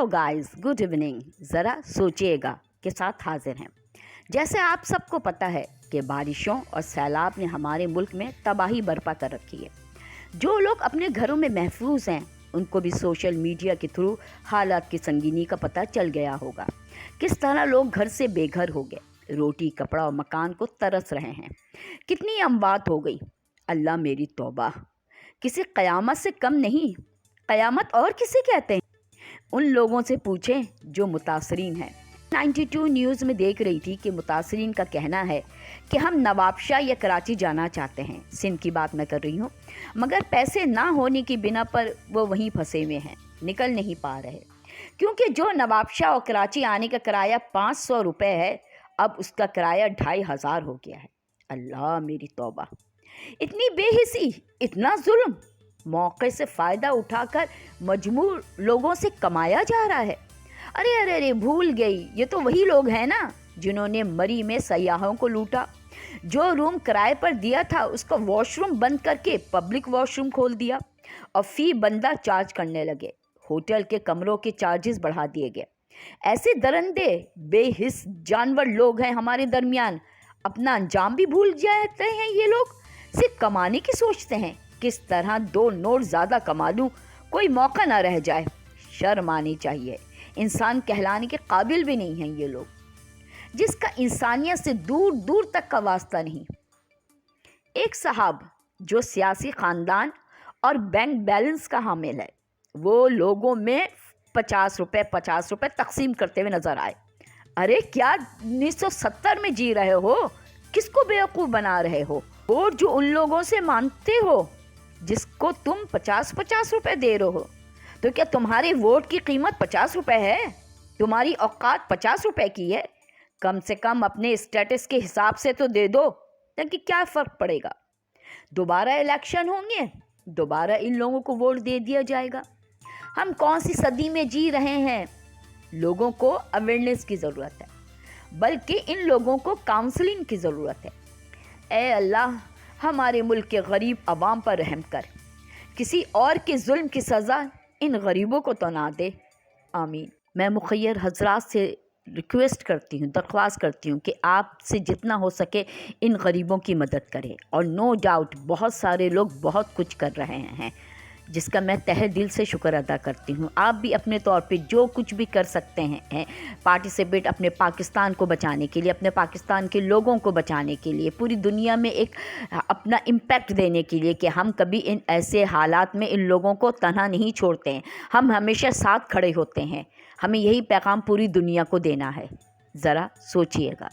Hello guys, good evening. ज़रा सोचिएगा के साथ हाजिर हैं। जैसे आप सबको पता है कि बारिशों और सैलाब ने हमारे मुल्क में तबाही बर्पा कर रखी है। जो लोग अपने घरों में महफूज हैं उनको भी सोशल मीडिया के थ्रू हालात की संगीनी का पता चल गया होगा। किस तरह लोग घर से बेघर हो गए, रोटी कपड़ा और मकान को तरस रहे हैं। कितनी अमवात हो गई। अल्लाह मेरी तौबा, किसी क़यामत से कम नहीं। क़यामत और किसे कहते हैं? उन लोगों से पूछें जो मुतासरीन हैं। 92 न्यूज़ में देख रही थी कि मुतासरीन का कहना है कि हम नवाबशाह या कराची जाना चाहते हैं। सिंध की बात मैं कर रही हूँ, मगर पैसे ना होने की बिना पर वो वहीं फंसे हुए हैं, निकल नहीं पा रहे। क्योंकि जो नवाबशाह और कराची आने का किराया 500 रुपये है, अब उसका किराया 2500 हो गया है। अल्लाह मेरी तौबा, इतनी बेहिसी, इतना जुल्म, मौके से फ़ायदा उठाकर मजबूर लोगों से कमाया जा रहा है। अरे अरे अरे, भूल गई, ये तो वही लोग हैं ना जिन्होंने मरी में सयाहों को लूटा। जो रूम किराए पर दिया था उसका वॉशरूम बंद करके पब्लिक वॉशरूम खोल दिया और फ़ी बंदा चार्ज करने लगे। होटल के कमरों के चार्जेस बढ़ा दिए गए। ऐसे दरंदे बेहिस जानवर लोग हैं हमारे दरमियान। अपना अंजाम भी भूल जाते हैं। ये लोग सिर्फ कमाने की सोचते हैं। किस तरह 2 नोट ज़्यादा कमा लूँ, कोई मौका ना रह जाए। शर्म आनी चाहिए। इंसान कहलाने के काबिल भी नहीं हैं ये लोग, जिसका इंसानियत से दूर दूर तक का वास्ता नहीं। एक साहब जो सियासी ख़ानदान और बैंक बैलेंस का हामिल है, वो लोगों में 50 रुपये तकसीम करते हुए नज़र आए। अरे क्या 1970 में जी रहे हो? किसको बेवकूफ़ बना रहे हो? और जो उन लोगों से मांगते हो जिसको तुम 50 रुपए दे रहे हो, तो क्या तुम्हारे वोट की कीमत 50 रुपए है? तुम्हारी औकात 50 रुपए की है? कम से कम अपने स्टेटस के हिसाब से तो दे दो, ताकि क्या फ़र्क पड़ेगा। दोबारा इलेक्शन होंगे, दोबारा इन लोगों को वोट दे दिया जाएगा। हम कौन सी सदी में जी रहे हैं? लोगों को अवेयरनेस की ज़रूरत है, बल्कि इन लोगों को काउंसलिंग की ज़रूरत है। ए अल्लाह, हमारे मुल्क के गरीब अवाम पर रहम कर। किसी और के जुल्म की सज़ा इन गरीबों को तो ना दे। आमीन। मैं मुखय्यर हजरात से रिक्वेस्ट करती हूँ, दरख्वास्त करती हूँ कि आपसे जितना हो सके इन गरीबों की मदद करें। और नो डाउट बहुत सारे लोग बहुत कुछ कर रहे हैं, जिसका मैं तहे दिल से शुक्र अदा करती हूँ। आप भी अपने तौर पे जो कुछ भी कर सकते हैं पार्टिसिपेट, अपने पाकिस्तान को बचाने के लिए, अपने पाकिस्तान के लोगों को बचाने के लिए, पूरी दुनिया में एक अपना इम्पैक्ट देने के लिए कि हम कभी इन ऐसे हालात में इन लोगों को तन्हा नहीं छोड़ते हैं। हम हमेशा साथ खड़े होते हैं। हमें यही पैगाम पूरी दुनिया को देना है। ज़रा सोचिएगा।